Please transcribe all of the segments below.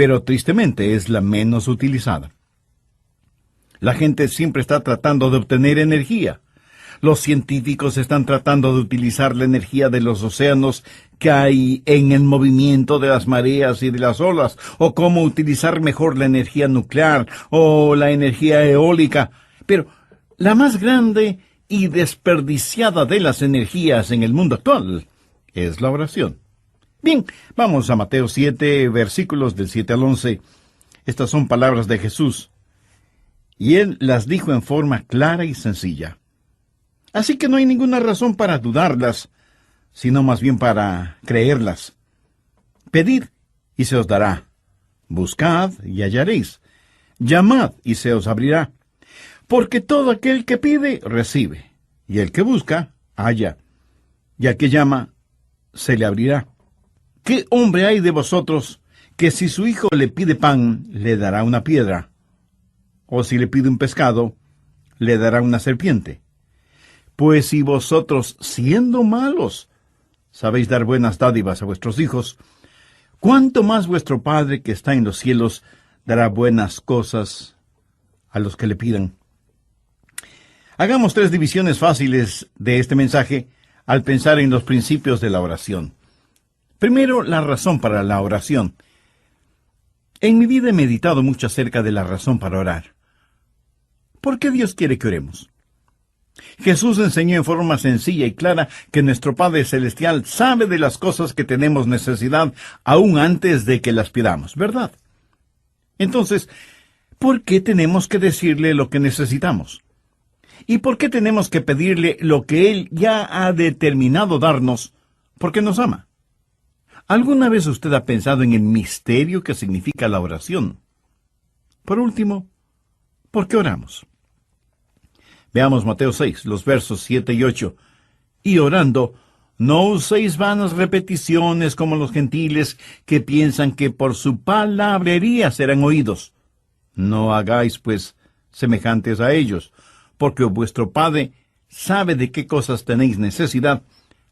pero tristemente es la menos utilizada. La gente siempre está tratando de obtener energía. Los científicos están tratando de utilizar la energía de los océanos que hay en el movimiento de las mareas y de las olas, o cómo utilizar mejor la energía nuclear o la energía eólica. Pero la más grande y desperdiciada de las energías en el mundo actual es la oración. Bien, vamos a Mateo 7, versículos del 7 al 11. Estas son palabras de Jesús, y Él las dijo en forma clara y sencilla. Así que no hay ninguna razón para dudarlas, sino más bien para creerlas. Pedid, y se os dará. Buscad, y hallaréis. Llamad, y se os abrirá. Porque todo aquel que pide, recibe. Y el que busca, halla. Y al que llama, se le abrirá. ¿Qué hombre hay de vosotros que si su hijo le pide pan, le dará una piedra? O si le pide un pescado, le dará una serpiente? Pues si vosotros, siendo malos, sabéis dar buenas dádivas a vuestros hijos, ¿cuánto más vuestro Padre que está en los cielos dará buenas cosas a los que le pidan? Hagamos 3 divisiones fáciles de este mensaje al pensar en los principios de la oración. Primero, la razón para la oración. En mi vida he meditado mucho acerca de la razón para orar. ¿Por qué Dios quiere que oremos? Jesús enseñó en forma sencilla y clara que nuestro Padre Celestial sabe de las cosas que tenemos necesidad aún antes de que las pidamos, ¿verdad? Entonces, ¿por qué tenemos que decirle lo que necesitamos? ¿Y por qué tenemos que pedirle lo que Él ya ha determinado darnos porque nos ama? ¿Alguna vez usted ha pensado en el misterio que significa la oración? Por último, ¿por qué oramos? Veamos Mateo 6, los versos 7 y 8. Y orando, no uséis vanas repeticiones como los gentiles que piensan que por su palabrería serán oídos. No hagáis, pues, semejantes a ellos, porque vuestro Padre sabe de qué cosas tenéis necesidad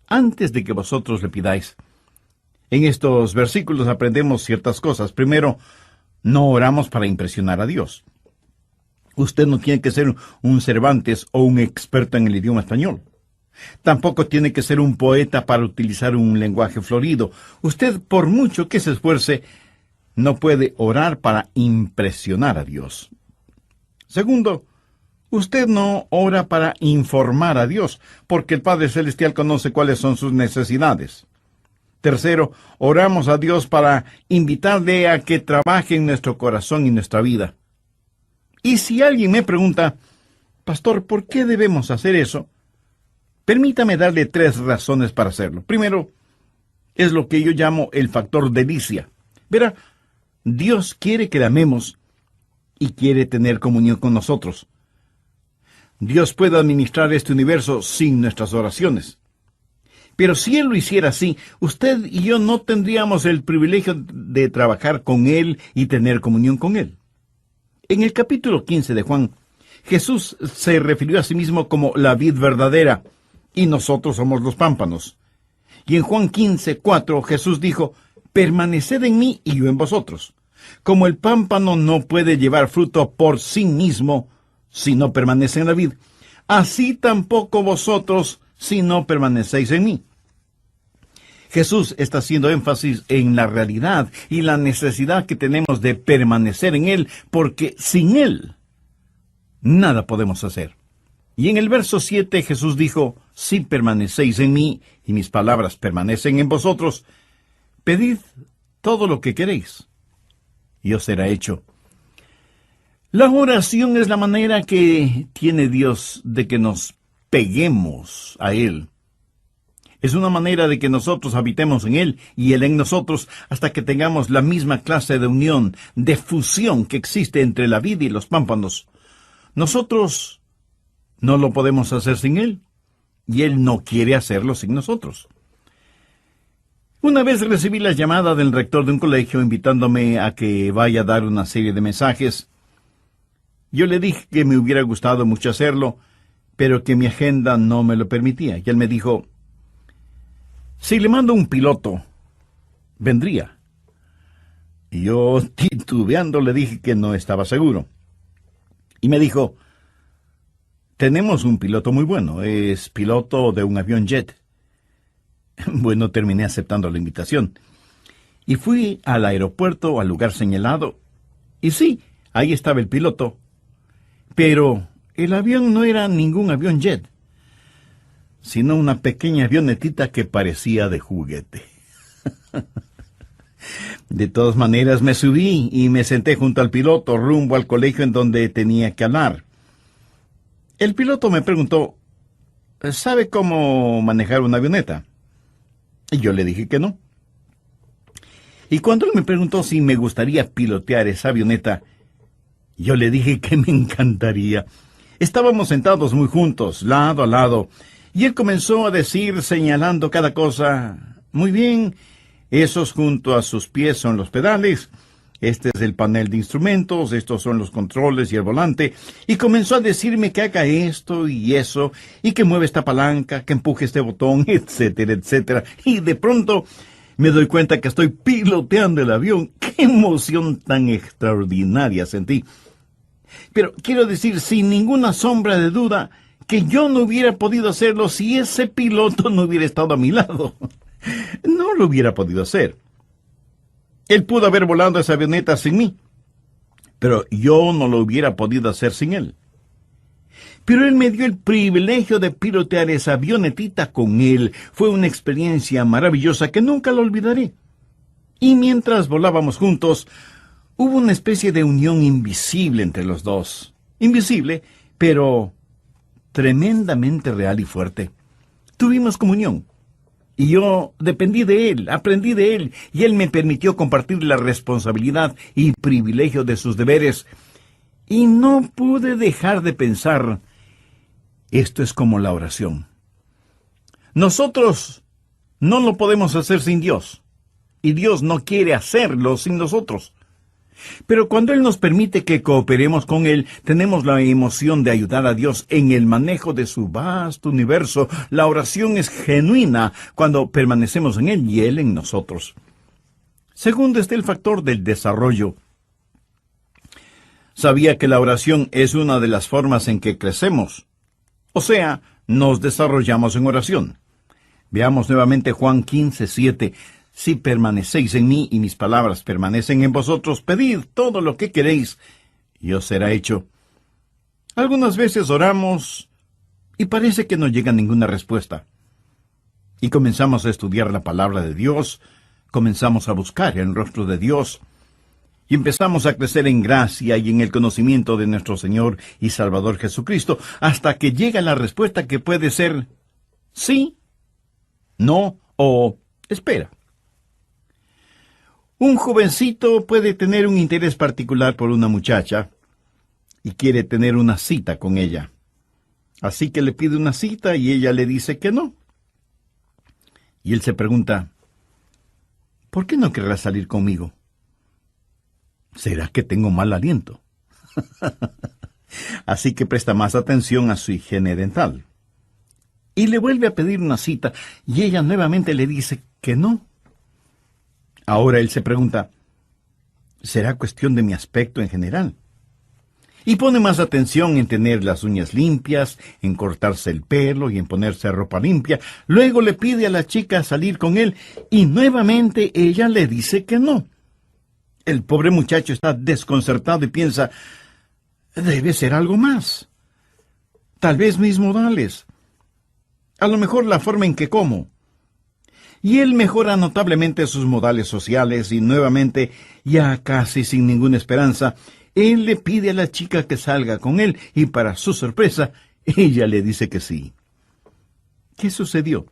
antes de que vosotros le pidáis. En estos versículos aprendemos ciertas cosas. Primero, no oramos para impresionar a Dios. Usted no tiene que ser un Cervantes o un experto en el idioma español. Tampoco tiene que ser un poeta para utilizar un lenguaje florido. Usted, por mucho que se esfuerce, no puede orar para impresionar a Dios. Segundo, usted no ora para informar a Dios, porque el Padre Celestial conoce cuáles son sus necesidades. Tercero, oramos a Dios para invitarle a que trabaje en nuestro corazón y nuestra vida. Y si alguien me pregunta, Pastor, ¿por qué debemos hacer eso? Permítame darle 3 razones para hacerlo. Primero, es lo que yo llamo el factor delicia. Verá, Dios quiere que le amemos y quiere tener comunión con nosotros. Dios puede administrar este universo sin nuestras oraciones. Pero si Él lo hiciera así, usted y yo no tendríamos el privilegio de trabajar con Él y tener comunión con Él. En el capítulo 15 de Juan, Jesús se refirió a sí mismo como la vid verdadera, y nosotros somos los pámpanos. Y en Juan 15:4, Jesús dijo, permaneced en mí y yo en vosotros. Como el pámpano no puede llevar fruto por sí mismo si no permanece en la vid, así tampoco vosotros si no permanecéis en mí. Jesús está haciendo énfasis en la realidad y la necesidad que tenemos de permanecer en Él, porque sin Él nada podemos hacer. Y en el verso 7 Jesús dijo, si permanecéis en mí y mis palabras permanecen en vosotros, pedid todo lo que queréis y os será hecho. La oración es la manera que tiene Dios de que nos peguemos a Él. Es una manera de que nosotros habitemos en Él y Él en nosotros hasta que tengamos la misma clase de unión, de fusión que existe entre la vid y los pámpanos. Nosotros no lo podemos hacer sin Él y Él no quiere hacerlo sin nosotros. Una vez recibí la llamada del rector de un colegio invitándome a que vaya a dar una serie de mensajes. Yo le dije que me hubiera gustado mucho hacerlo, pero que mi agenda no me lo permitía. Y él me dijo, si le mando un piloto, vendría. Y yo, titubeando, le dije que no estaba seguro. Y me dijo, tenemos un piloto muy bueno, es piloto de un avión jet. Bueno, terminé aceptando la invitación. Y fui al aeropuerto, al lugar señalado. Y sí, ahí estaba el piloto. Pero el avión no era ningún avión jet, sino una pequeña avionetita que parecía de juguete. De todas maneras me subí y me senté junto al piloto rumbo al colegio en donde tenía que hablar. El piloto me preguntó, ¿sabe cómo manejar una avioneta? Y yo le dije que no. Y cuando él me preguntó si me gustaría pilotear esa avioneta, yo le dije que me encantaría. Estábamos sentados muy juntos, lado a lado, y él comenzó a decir, señalando cada cosa, muy bien, esos junto a sus pies son los pedales, este es el panel de instrumentos, estos son los controles y el volante, y comenzó a decirme que haga esto y eso, y que mueva esta palanca, que empuje este botón, etcétera, etcétera. Y de pronto me doy cuenta que estoy piloteando el avión. ¡Qué emoción tan extraordinaria sentí! Pero quiero decir, sin ninguna sombra de duda, que yo no hubiera podido hacerlo si ese piloto no hubiera estado a mi lado. No lo hubiera podido hacer. Él pudo haber volado esa avioneta sin mí, pero yo no lo hubiera podido hacer sin él. Pero él me dio el privilegio de pilotear esa avionetita con él. Fue una experiencia maravillosa que nunca lo olvidaré. Y mientras volábamos juntos, hubo una especie de unión invisible entre los dos. Invisible, pero tremendamente real y fuerte. Tuvimos comunión. Y yo dependí de él, aprendí de él, y él me permitió compartir la responsabilidad y privilegio de sus deberes. Y no pude dejar de pensar, esto es como la oración. Nosotros no lo podemos hacer sin Dios, y Dios no quiere hacerlo sin nosotros. Pero cuando Él nos permite que cooperemos con Él, tenemos la emoción de ayudar a Dios en el manejo de su vasto universo. La oración es genuina cuando permanecemos en Él y Él en nosotros. Segundo está el factor del desarrollo. Sabía que la oración es una de las formas en que crecemos. O sea, nos desarrollamos en oración. Veamos nuevamente Juan 15:7. Si permanecéis en mí y mis palabras permanecen en vosotros, pedid todo lo que queréis, y os será hecho. Algunas veces oramos y parece que no llega ninguna respuesta. Y comenzamos a estudiar la palabra de Dios, comenzamos a buscar el rostro de Dios, y empezamos a crecer en gracia y en el conocimiento de nuestro Señor y Salvador Jesucristo, hasta que llega la respuesta que puede ser sí, no o espera. Un jovencito puede tener un interés particular por una muchacha y quiere tener una cita con ella. Así que le pide una cita y ella le dice que no. Y él se pregunta, ¿por qué no querrá salir conmigo? ¿Será que tengo mal aliento? Así que presta más atención a su higiene dental. Y le vuelve a pedir una cita y ella nuevamente le dice que no. Ahora él se pregunta, ¿será cuestión de mi aspecto en general? Y pone más atención en tener las uñas limpias, en cortarse el pelo y en ponerse ropa limpia. Luego le pide a la chica salir con él y nuevamente ella le dice que no. El pobre muchacho está desconcertado y piensa, debe ser algo más. Tal vez mis modales. A lo mejor la forma en que como. Y él mejora notablemente sus modales sociales y nuevamente, ya casi sin ninguna esperanza, él le pide a la chica que salga con él y para su sorpresa, ella le dice que sí. ¿Qué sucedió?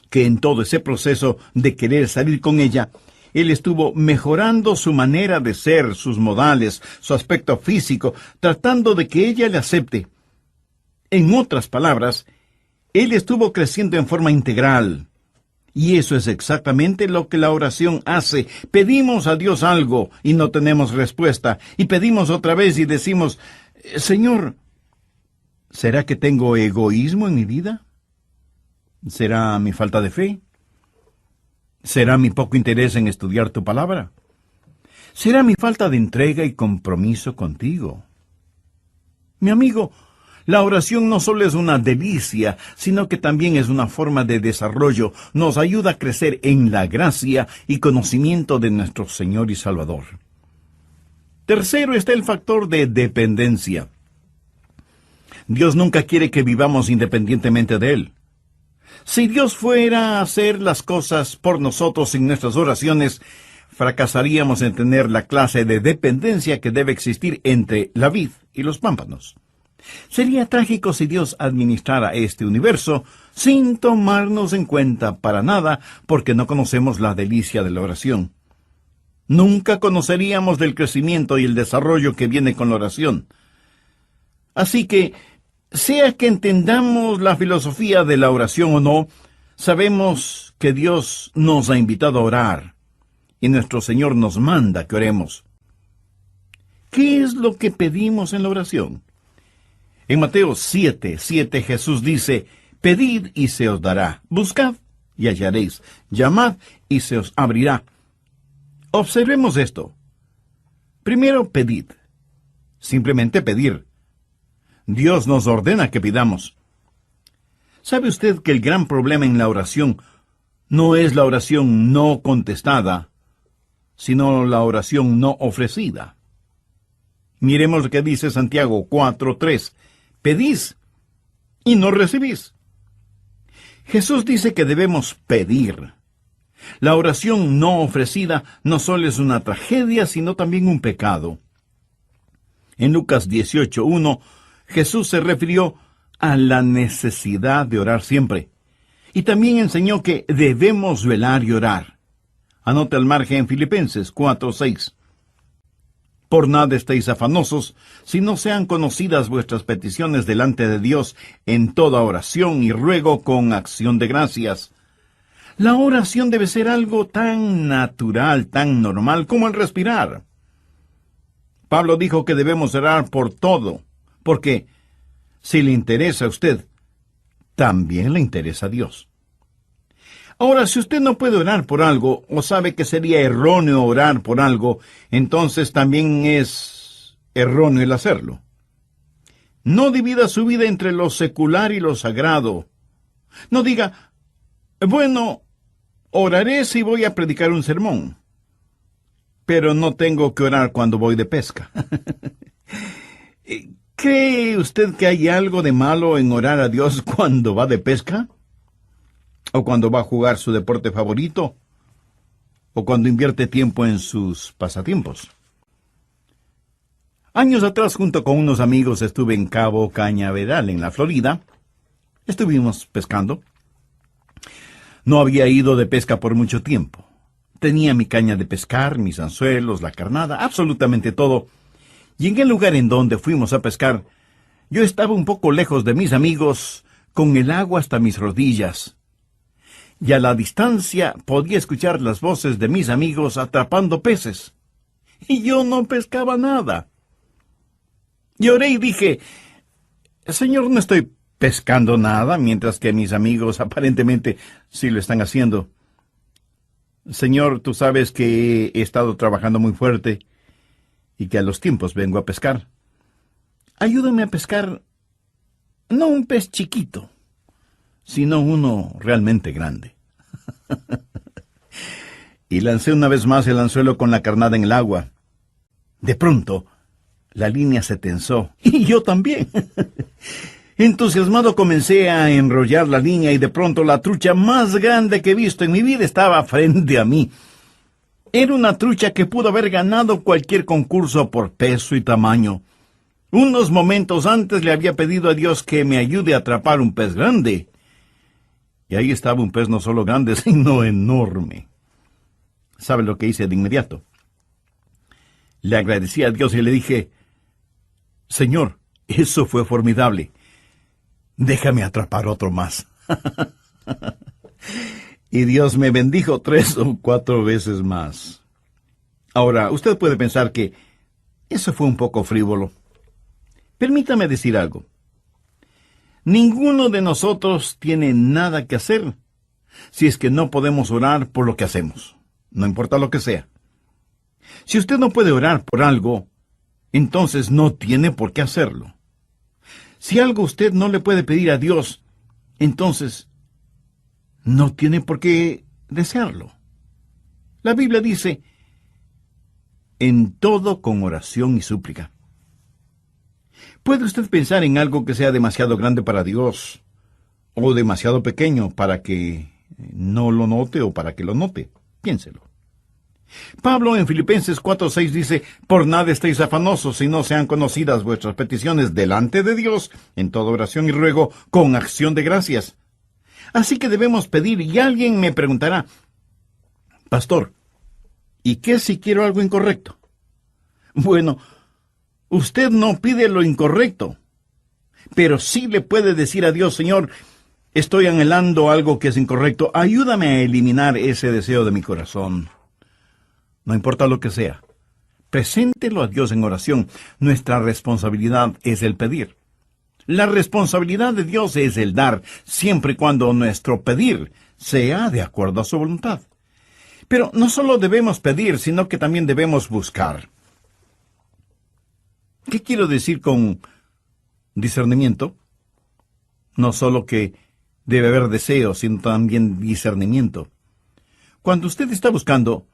Que en todo ese proceso de querer salir con ella, él estuvo mejorando su manera de ser, sus modales, su aspecto físico, tratando de que ella le acepte. En otras palabras, él estuvo creciendo en forma integral. Y eso es exactamente lo que la oración hace. Pedimos a Dios algo y no tenemos respuesta. Y pedimos otra vez y decimos, Señor, ¿será que tengo egoísmo en mi vida? ¿Será mi falta de fe? ¿Será mi poco interés en estudiar tu palabra? Será mi falta de entrega y compromiso contigo. Mi amigo, la oración no solo es una delicia, sino que también es una forma de desarrollo. Nos ayuda a crecer en la gracia y conocimiento de nuestro Señor y Salvador. Tercero está el factor de dependencia. Dios nunca quiere que vivamos independientemente de Él. Si Dios fuera a hacer las cosas por nosotros en nuestras oraciones, fracasaríamos en tener la clase de dependencia que debe existir entre la vid y los pámpanos. Sería trágico si Dios administrara este universo sin tomarnos en cuenta para nada, porque no conocemos la delicia de la oración. Nunca conoceríamos del crecimiento y el desarrollo que viene con la oración. Así que, sea que entendamos la filosofía de la oración o no, sabemos que Dios nos ha invitado a orar, y nuestro Señor nos manda que oremos. ¿Qué es lo que pedimos en la oración? En Mateo 7:7 Jesús dice: pedid y se os dará, buscad y hallaréis, llamad y se os abrirá. Observemos esto. Primero, pedid. Simplemente pedir. Dios nos ordena que pidamos. ¿Sabe usted que el gran problema en la oración no es la oración no contestada, sino la oración no ofrecida? Miremos lo que dice Santiago 4:3. Pedís y no recibís. Jesús dice que debemos pedir. La oración no ofrecida no solo es una tragedia, sino también un pecado. En Lucas 18:1, Jesús se refirió a la necesidad de orar siempre. Y también enseñó que debemos velar y orar. Anote al margen en Filipenses 4:6. Por nada estéis afanosos, si no sean conocidas vuestras peticiones delante de Dios en toda oración y ruego con acción de gracias. La oración debe ser algo tan natural, tan normal como el respirar. Pablo dijo que debemos orar por todo, porque si le interesa a usted, también le interesa a Dios. Ahora, si usted no puede orar por algo, o sabe que sería erróneo orar por algo, entonces también es erróneo el hacerlo. No divida su vida entre lo secular y lo sagrado. No diga, bueno, oraré si voy a predicar un sermón, pero no tengo que orar cuando voy de pesca. ¿Cree usted que hay algo de malo en orar a Dios cuando va de pesca? ¿O cuando va a jugar su deporte favorito? ¿O cuando invierte tiempo en sus pasatiempos? Años atrás, junto con unos amigos, estuve en Cabo Cañaveral, en la Florida. Estuvimos pescando. No había ido de pesca por mucho tiempo. Tenía mi caña de pescar, mis anzuelos, la carnada, absolutamente todo. Y en el lugar en donde fuimos a pescar, yo estaba un poco lejos de mis amigos, con el agua hasta mis rodillas. Y a la distancia podía escuchar las voces de mis amigos atrapando peces. Y yo no pescaba nada. Y oré y dije, Señor, no estoy pescando nada, mientras que mis amigos aparentemente sí lo están haciendo. Señor, tú sabes que he estado trabajando muy fuerte y que a los tiempos vengo a pescar. Ayúdame a pescar no un pez chiquito, sino uno realmente grande. Y lancé una vez más el anzuelo con la carnada en el agua. De pronto, la línea se tensó, y yo también. Entusiasmado comencé a enrollar la línea y de pronto la trucha más grande que he visto en mi vida estaba frente a mí. Era una trucha que pudo haber ganado cualquier concurso por peso y tamaño. Unos momentos antes le había pedido a Dios que me ayude a atrapar un pez grande. Y ahí estaba un pez no solo grande, sino enorme. ¿Sabe lo que hice de inmediato? Le agradecí a Dios y le dije, Señor, eso fue formidable. Déjame atrapar otro más. Y Dios me bendijo 3 o 4 veces más. Ahora, usted puede pensar que eso fue un poco frívolo. Permítame decir algo. Ninguno de nosotros tiene nada que hacer si es que no podemos orar por lo que hacemos, no importa lo que sea. Si usted no puede orar por algo, entonces no tiene por qué hacerlo. Si algo usted no le puede pedir a Dios, entonces no tiene por qué desearlo. La Biblia dice, en todo con oración y súplica. ¿Puede usted pensar en algo que sea demasiado grande para Dios o demasiado pequeño para que no lo note o para que lo note? Piénselo. Pablo en Filipenses 4:6 dice, por nada estéis afanosos, si no sean conocidas vuestras peticiones delante de Dios, en toda oración y ruego, con acción de gracias. Así que debemos pedir, y alguien me preguntará, pastor, ¿y qué si quiero algo incorrecto? Bueno, usted no pide lo incorrecto, pero sí le puede decir a Dios, Señor, estoy anhelando algo que es incorrecto, ayúdame a eliminar ese deseo de mi corazón. No importa lo que sea, preséntelo a Dios en oración. Nuestra responsabilidad es el pedir. La responsabilidad de Dios es el dar, siempre y cuando nuestro pedir sea de acuerdo a su voluntad. Pero no solo debemos pedir, sino que también debemos buscar. ¿Qué quiero decir con discernimiento? No solo que debe haber deseo, sino también discernimiento. Cuando usted está buscando,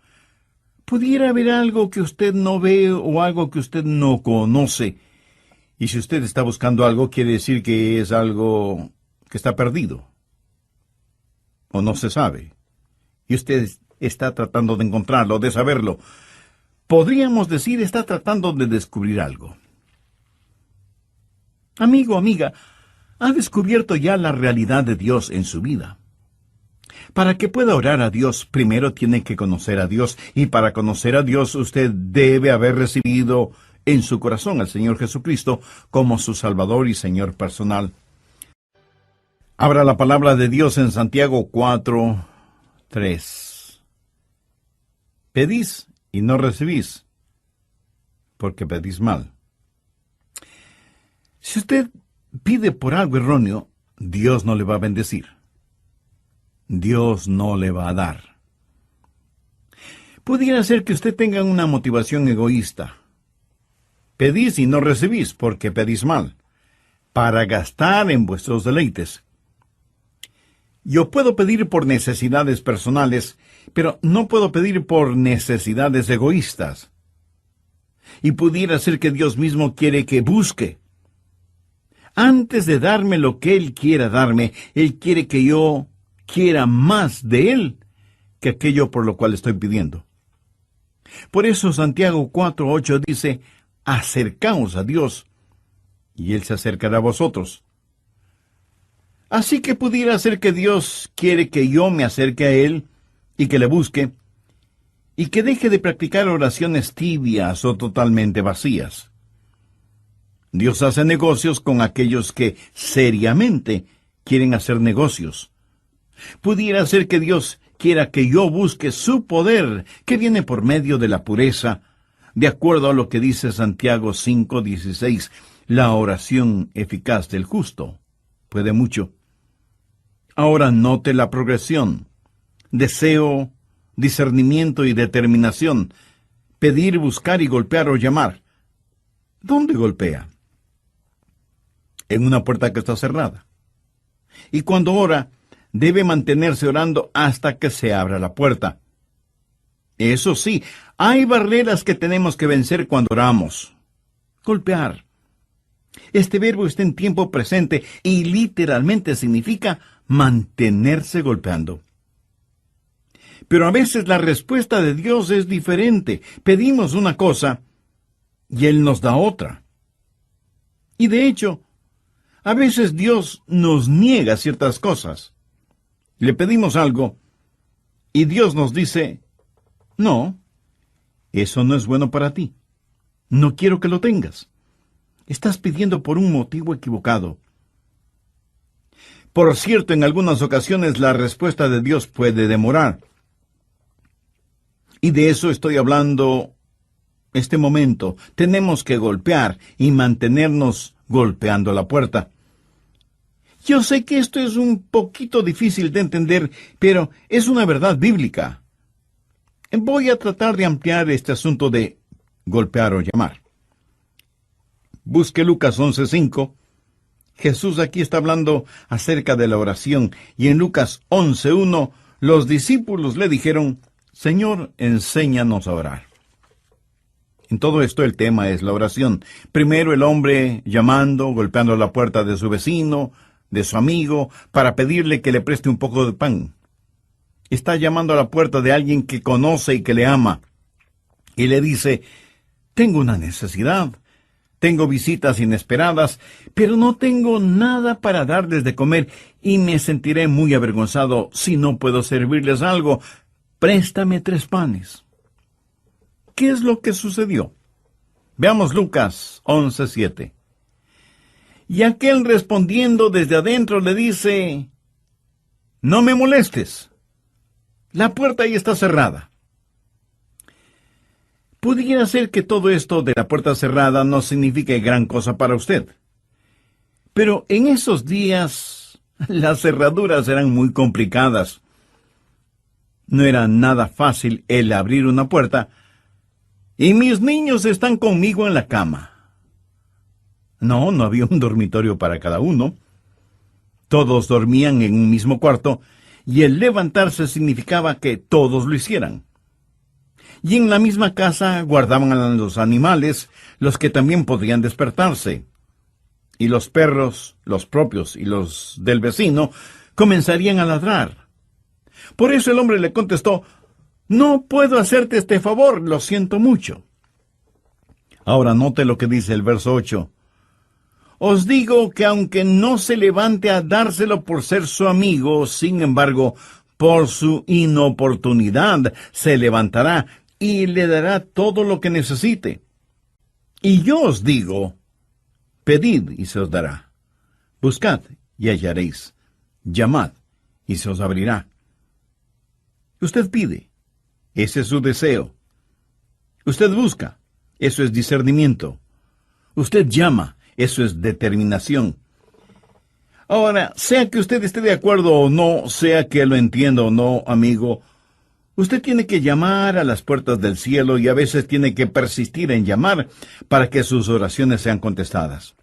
pudiera haber algo que usted no ve o algo que usted no conoce. Y si usted está buscando algo, quiere decir que es algo que está perdido. O no se sabe. Y usted está tratando de encontrarlo, de saberlo. Podríamos decir, está tratando de descubrir algo. Amigo, amiga, ¿ha descubierto ya la realidad de Dios en su vida? Para que pueda orar a Dios, primero tiene que conocer a Dios, y para conocer a Dios usted debe haber recibido en su corazón al Señor Jesucristo como su Salvador y Señor personal. Abra la palabra de Dios en Santiago 4:3. Pedís y no recibís, porque pedís mal. Si usted pide por algo erróneo, Dios no le va a bendecir. Dios no le va a dar. Pudiera ser que usted tenga una motivación egoísta. Pedís y no recibís, porque pedís mal, para gastar en vuestros deleites. Yo puedo pedir por necesidades personales, pero no puedo pedir por necesidades egoístas. Y pudiera ser que Dios mismo quiere que busque. Antes de darme lo que Él quiera darme, Él quiere que yo quiera más de Él que aquello por lo cual estoy pidiendo. Por eso Santiago 4:8 dice, acercaos a Dios, y Él se acercará a vosotros. Así que pudiera ser que Dios quiere que yo me acerque a Él y que le busque, y que deje de practicar oraciones tibias o totalmente vacías. Dios hace negocios con aquellos que seriamente quieren hacer negocios. Pudiera ser que Dios quiera que yo busque su poder, que viene por medio de la pureza, de acuerdo a lo que dice Santiago 5:16, la oración eficaz del justo puede mucho. Ahora note la progresión: deseo, discernimiento y determinación, pedir, buscar y golpear o llamar. ¿Dónde golpea? En una puerta que está cerrada. Y cuando ora, debe mantenerse orando hasta que se abra la puerta. Eso sí, hay barreras que tenemos que vencer cuando oramos. Golpear. Este verbo está en tiempo presente y literalmente significa mantenerse golpeando. Pero a veces la respuesta de Dios es diferente. Pedimos una cosa y Él nos da otra. Y de hecho, a veces Dios nos niega ciertas cosas. Le pedimos algo y Dios nos dice, no, eso no es bueno para ti. No quiero que lo tengas. Estás pidiendo por un motivo equivocado. Por cierto, en algunas ocasiones la respuesta de Dios puede demorar. Y de eso estoy hablando este momento. Tenemos que golpear y mantenernos golpeando la puerta. Yo sé que esto es un poquito difícil de entender, pero es una verdad bíblica. Voy a tratar de ampliar este asunto de golpear o llamar. Busque Lucas 11:5. Jesús aquí está hablando acerca de la oración, y en Lucas 11:1 los discípulos le dijeron: Señor, enséñanos a orar. En todo esto el tema es la oración. Primero el hombre llamando, golpeando la puerta de su vecino, de su amigo, para pedirle que le preste un poco de pan. Está llamando a la puerta de alguien que conoce y que le ama, y le dice: tengo una necesidad, tengo visitas inesperadas, pero no tengo nada para darles de comer, y me sentiré muy avergonzado si no puedo servirles algo. Préstame 3 panes. ¿Qué es lo que sucedió? Veamos Lucas 11:7. Y aquel respondiendo desde adentro le dice: no me molestes, la puerta ahí está cerrada. Pudiera ser que todo esto de la puerta cerrada no signifique gran cosa para usted. Pero en esos días las cerraduras eran muy complicadas. No era nada fácil el abrir una puerta. Y mis niños están conmigo en la cama. No había un dormitorio para cada uno. Todos dormían en un mismo cuarto, y el levantarse significaba que todos lo hicieran. Y en la misma casa guardaban a los animales, los que también podían despertarse. Y los perros, los propios y los del vecino, comenzarían a ladrar. Por eso el hombre le contestó: no puedo hacerte este favor, lo siento mucho. Ahora note lo que dice el verso 8. Os digo que aunque no se levante a dárselo por ser su amigo, sin embargo, por su inoportunidad se levantará y le dará todo lo que necesite. Y yo os digo: pedid y se os dará. Buscad y hallaréis. Llamad y se os abrirá. Usted pide. Ese es su deseo. Usted busca. Eso es discernimiento. Usted llama. Eso es determinación. Ahora, sea que usted esté de acuerdo o no, sea que lo entienda o no, amigo, usted tiene que llamar a las puertas del cielo, y a veces tiene que persistir en llamar para que sus oraciones sean contestadas.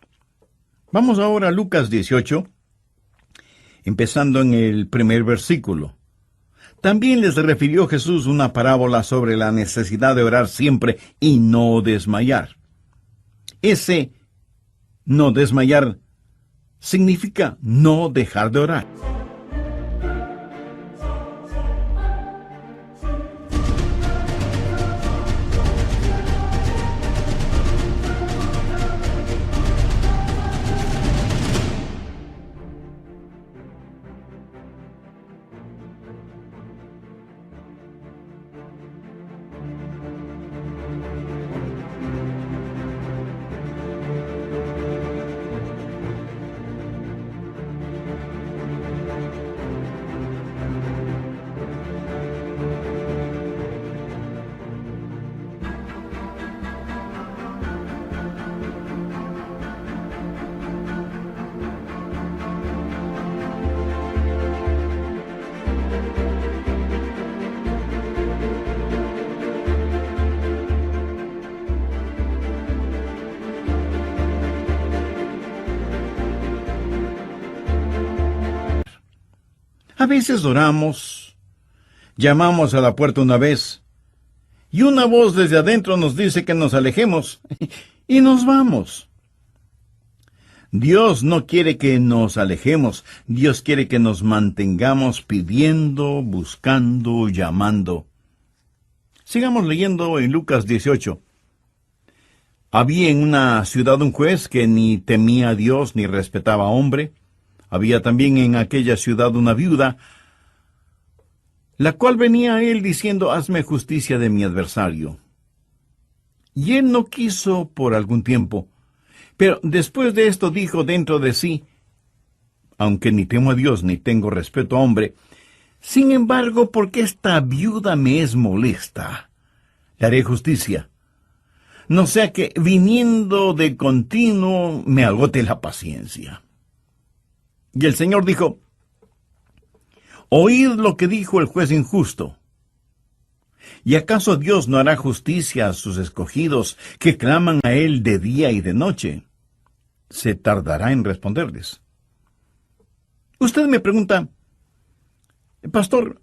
Vamos ahora a Lucas 18, empezando en el primer versículo. También les refirió Jesús una parábola sobre la necesidad de orar siempre y no desmayar. Ese no desmayar significa no dejar de orar. A veces oramos, llamamos a la puerta una vez, y una voz desde adentro nos dice que nos alejemos, y nos vamos. Dios no quiere que nos alejemos, Dios quiere que nos mantengamos pidiendo, buscando, llamando. Sigamos leyendo en Lucas 18. Había en una ciudad un juez que ni temía a Dios ni respetaba a hombre. Había también en aquella ciudad una viuda, la cual venía a él diciendo: hazme justicia de mi adversario. Y él no quiso por algún tiempo, pero después de esto dijo dentro de sí: aunque ni temo a Dios ni tengo respeto a hombre, sin embargo, porque esta viuda me es molesta, le haré justicia, no sea que viniendo de continuo me agote la paciencia. Y el Señor dijo: oíd lo que dijo el juez injusto. ¿Y acaso Dios no hará justicia a sus escogidos que claman a Él de día y de noche? Se tardará en responderles. Usted me pregunta, Pastor,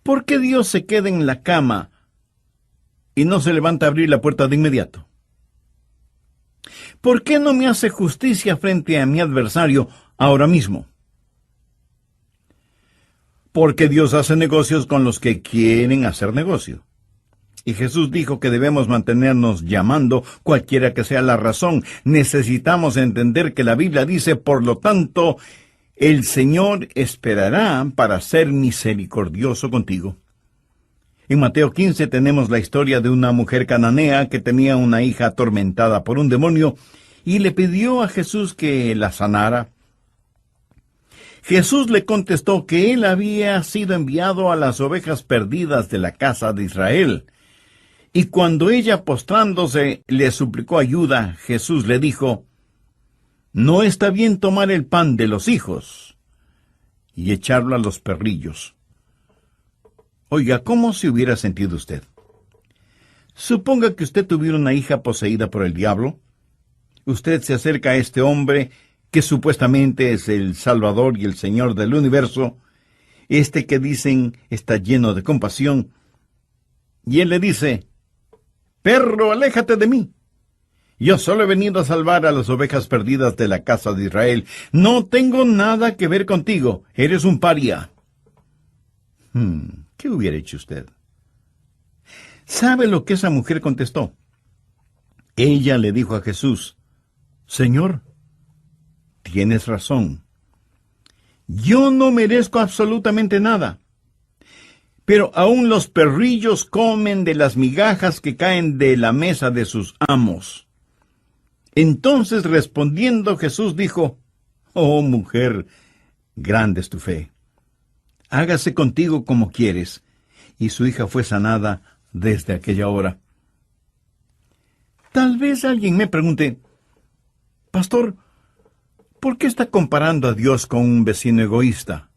¿por qué Dios se queda en la cama y no se levanta a abrir la puerta de inmediato? ¿Por qué no me hace justicia frente a mi adversario ahora mismo? Porque Dios hace negocios con los que quieren hacer negocio. Y Jesús dijo que debemos mantenernos llamando, cualquiera que sea la razón. Necesitamos entender que la Biblia dice, por lo tanto, el Señor esperará para ser misericordioso contigo. En Mateo 15 tenemos la historia de una mujer cananea que tenía una hija atormentada por un demonio y le pidió a Jesús que la sanara. Jesús le contestó que él había sido enviado a las ovejas perdidas de la casa de Israel. Y cuando ella, postrándose, le suplicó ayuda, Jesús le dijo, «No está bien tomar el pan de los hijos y echarlo a los perrillos». Oiga, ¿cómo se hubiera sentido usted? Suponga que usted tuviera una hija poseída por el diablo. Usted se acerca a este hombre que supuestamente es el Salvador y el Señor del universo, este que dicen está lleno de compasión, y él le dice, «Perro, aléjate de mí. Yo solo he venido a salvar a las ovejas perdidas de la casa de Israel. No tengo nada que ver contigo. Eres un paria». ¿Qué hubiera hecho usted? ¿Sabe lo que esa mujer contestó? Ella le dijo a Jesús, «Señor, tienes razón. Yo no merezco absolutamente nada. Pero aún los perrillos comen de las migajas que caen de la mesa de sus amos». Entonces respondiendo Jesús dijo, «Oh mujer, grande es tu fe. Hágase contigo como quieres». Y su hija fue sanada desde aquella hora. Tal vez alguien me pregunte, «Pastor, ¿por qué está comparando a Dios con un vecino egoísta?»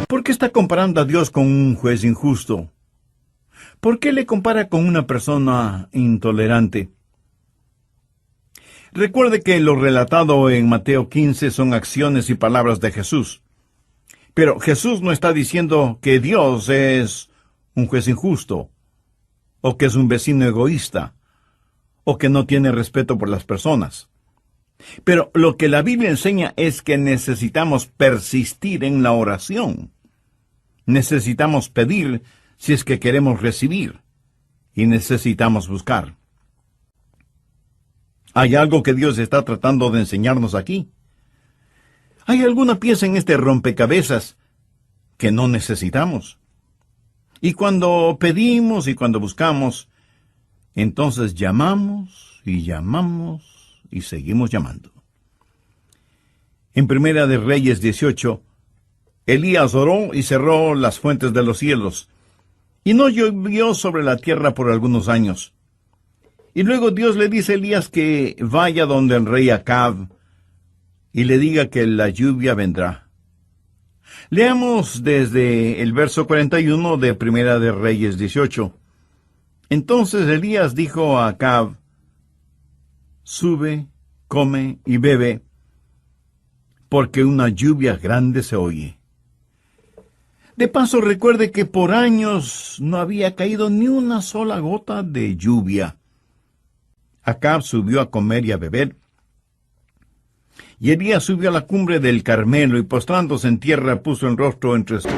¿Por qué está comparando a Dios con un juez injusto? ¿Por qué le compara con una persona intolerante? Recuerde que lo relatado en Mateo 15 son acciones y palabras de Jesús. Pero Jesús no está diciendo que Dios es un juez injusto, o que es un vecino egoísta, o que no tiene respeto por las personas. Pero lo que la Biblia enseña es que necesitamos persistir en la oración. Necesitamos pedir si es que queremos recibir, y necesitamos buscar. ¿Hay algo que Dios está tratando de enseñarnos aquí? ¿Hay alguna pieza en este rompecabezas que no necesitamos? Y cuando pedimos y cuando buscamos, entonces llamamos y seguimos llamando. En Primera de Reyes 18, Elías oró y cerró las fuentes de los cielos, y no llovió sobre la tierra por algunos años. Y luego Dios le dice a Elías que vaya donde el rey Acab y le diga que la lluvia vendrá. Leamos desde el verso 41 de Primera de Reyes 18. Entonces Elías dijo a Acab, «Sube, come y bebe, porque una lluvia grande se oye». De paso, recuerde que por años no había caído ni una sola gota de lluvia. Acab subió a comer y a beber, y Elías subió a la cumbre del Carmelo y postrándose en tierra puso el rostro entre sus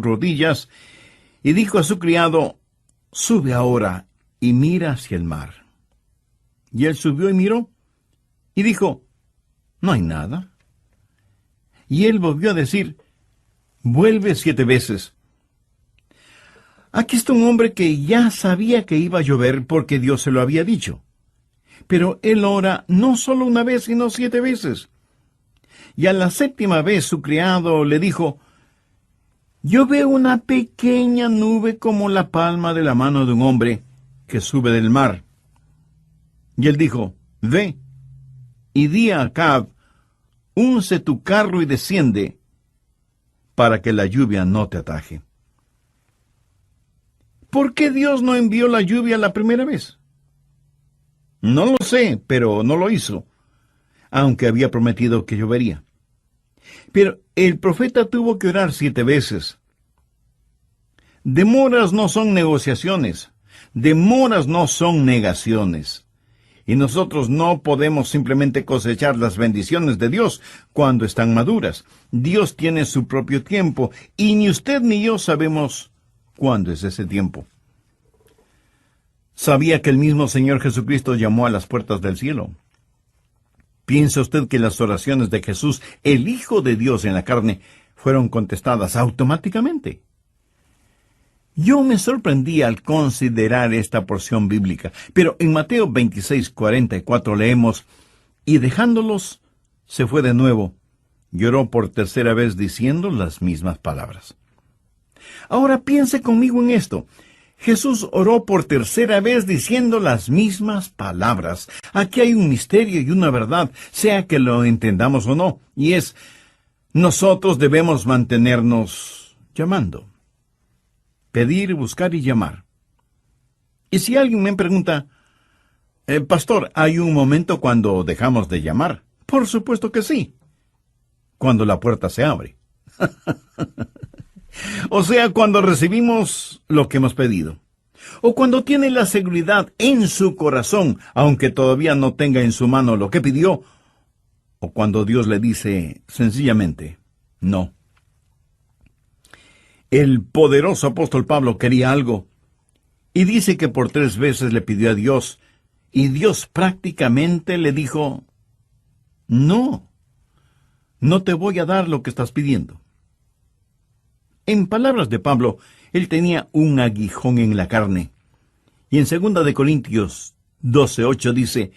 rodillas y dijo a su criado: sube ahora y mira hacia el mar. Y él subió y miró, y dijo: no hay nada. Y él volvió a decir: vuelve 7 veces. Aquí está un hombre que ya sabía que iba a llover porque Dios se lo había dicho. Pero él ora no solo una vez, sino 7 veces. Y a la 7ª vez su criado le dijo: yo veo una pequeña nube como la palma de la mano de un hombre que sube del mar. Y él dijo: ve, y di a Acab: unce tu carro y desciende, para que la lluvia no te ataje. ¿Por qué Dios no envió la lluvia la primera vez? No lo sé, pero no lo hizo, aunque había prometido que llovería. Pero el profeta tuvo que orar 7 veces. Demoras no son negociaciones. Demoras no son negaciones. Y nosotros no podemos simplemente cosechar las bendiciones de Dios cuando están maduras. Dios tiene su propio tiempo, y ni usted ni yo sabemos cuándo es ese tiempo. ¿Sabía que el mismo Señor Jesucristo llamó a las puertas del cielo? ¿Piensa usted que las oraciones de Jesús, el Hijo de Dios en la carne, fueron contestadas automáticamente? Yo me sorprendí al considerar esta porción bíblica, pero en Mateo 26:44 leemos: y dejándolos, se fue de nuevo, lloró por 3ª vez diciendo las mismas palabras. Ahora piense conmigo en esto. Jesús oró por 3ª vez diciendo las mismas palabras. Aquí hay un misterio y una verdad, sea que lo entendamos o no, y es: nosotros debemos mantenernos llamando. Pedir, buscar y llamar. Y si alguien me pregunta: pastor, ¿hay un momento cuando dejamos de llamar? Por supuesto que sí. Cuando la puerta se abre. O sea, cuando recibimos lo que hemos pedido. O cuando tiene la seguridad en su corazón, aunque todavía no tenga en su mano lo que pidió. O cuando Dios le dice sencillamente: no. El poderoso apóstol Pablo quería algo, y dice que por 3 veces le pidió a Dios, y Dios prácticamente le dijo: no, no te voy a dar lo que estás pidiendo. En palabras de Pablo, él tenía un aguijón en la carne. Y en 2 de Corintios 12:8 dice: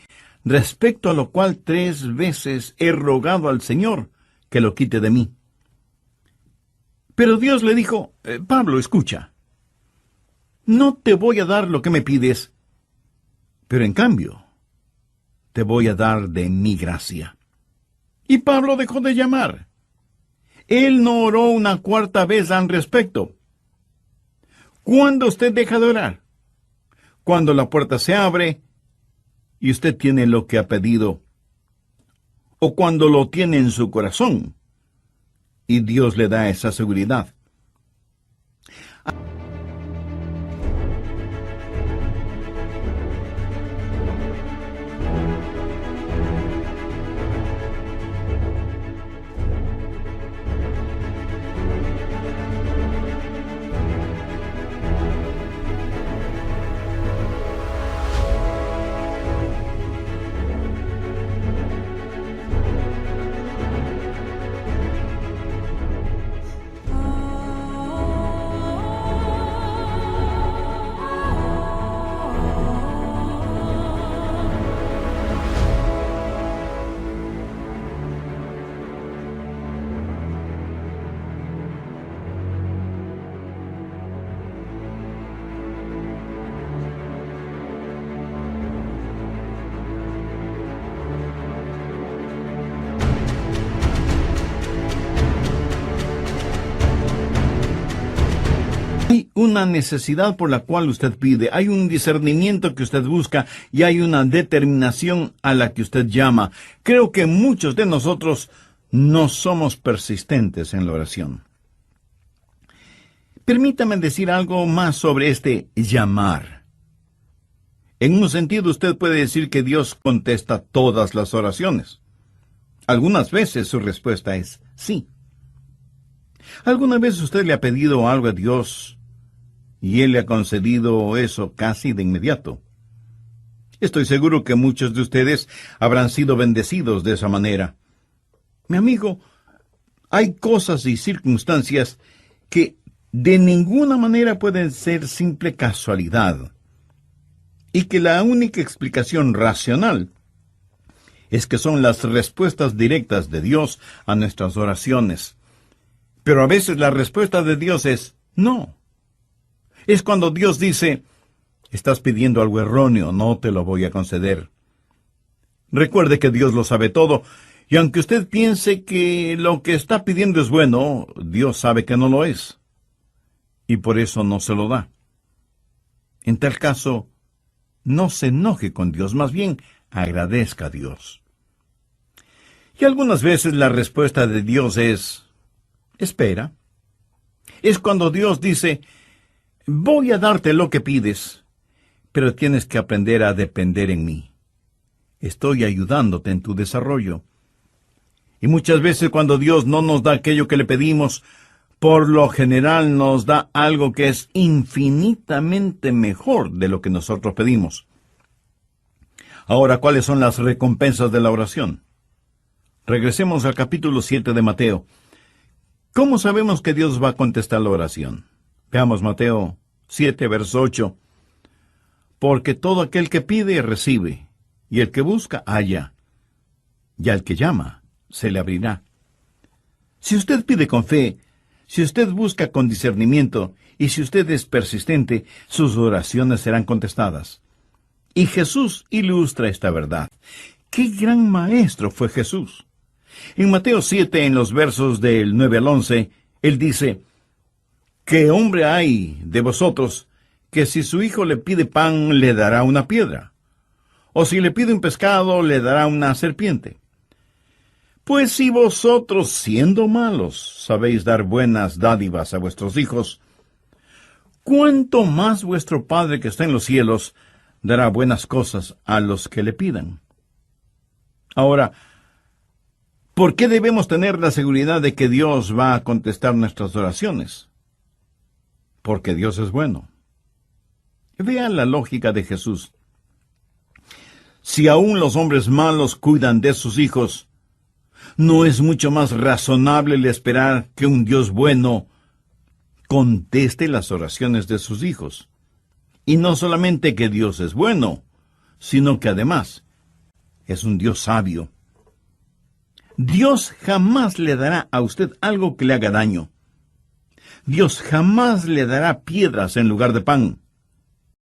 respecto a lo cual 3 veces he rogado al Señor que lo quite de mí. Pero Dios le dijo: Pablo, escucha, no te voy a dar lo que me pides, pero en cambio, te voy a dar de mi gracia. Y Pablo dejó de llamar. Él no oró una 4ª vez al respecto. ¿Cuándo usted deja de orar? Cuando la puerta se abre y usted tiene lo que ha pedido, o cuando lo tiene en su corazón y Dios le da esa seguridad. una necesidad por la cual usted pide, hay un discernimiento que usted busca y hay una determinación a la que usted llama. Creo que muchos de nosotros no somos persistentes en la oración. Permítame decir algo más sobre este llamar. En un sentido, usted puede decir que Dios contesta todas las oraciones. Algunas veces su respuesta es sí. ¿Alguna vez usted le ha pedido algo a Dios y Él le ha concedido eso casi de inmediato? Estoy seguro que muchos de ustedes habrán sido bendecidos de esa manera. Mi amigo, hay cosas y circunstancias que de ninguna manera pueden ser simple casualidad, y que la única explicación racional es que son las respuestas directas de Dios a nuestras oraciones. Pero a veces la respuesta de Dios es no. Es cuando Dios dice, estás pidiendo algo erróneo, no te lo voy a conceder. Recuerde que Dios lo sabe todo, y aunque usted piense que lo que está pidiendo es bueno, Dios sabe que no lo es, y por eso no se lo da. En tal caso, no se enoje con Dios, más bien agradezca a Dios. Y algunas veces la respuesta de Dios es espera. Es cuando Dios dice, voy a darte lo que pides, pero tienes que aprender a depender en mí. Estoy ayudándote en tu desarrollo. Y muchas veces cuando Dios no nos da aquello que le pedimos, por lo general nos da algo que es infinitamente mejor de lo que nosotros pedimos. Ahora, ¿cuáles son las recompensas de la oración? Regresemos al capítulo 7 de Mateo. ¿Cómo sabemos que Dios va a contestar la oración? Veamos Mateo 7, verso 8. Porque todo aquel que pide, recibe, y el que busca, halla, y al que llama, se le abrirá. Si usted pide con fe, si usted busca con discernimiento, y si usted es persistente, sus oraciones serán contestadas. Y Jesús ilustra esta verdad. ¡Qué gran maestro fue Jesús! En Mateo 7, en los versos del 9 al 11, Él dice, ¿qué hombre hay de vosotros que si su hijo le pide pan, le dará una piedra? ¿O si le pide un pescado, le dará una serpiente? Pues si vosotros, siendo malos, sabéis dar buenas dádivas a vuestros hijos, ¿cuánto más vuestro Padre que está en los cielos dará buenas cosas a los que le pidan? Ahora, ¿por qué debemos tener la seguridad de que Dios va a contestar nuestras oraciones? Porque Dios es bueno. Vea la lógica de Jesús. Si aún los hombres malos cuidan de sus hijos, ¿no es mucho más razonable el esperar que un Dios bueno conteste las oraciones de sus hijos? Y no solamente que Dios es bueno, sino que además es un Dios sabio. Dios jamás le dará a usted algo que le haga daño. Dios jamás le dará piedras en lugar de pan.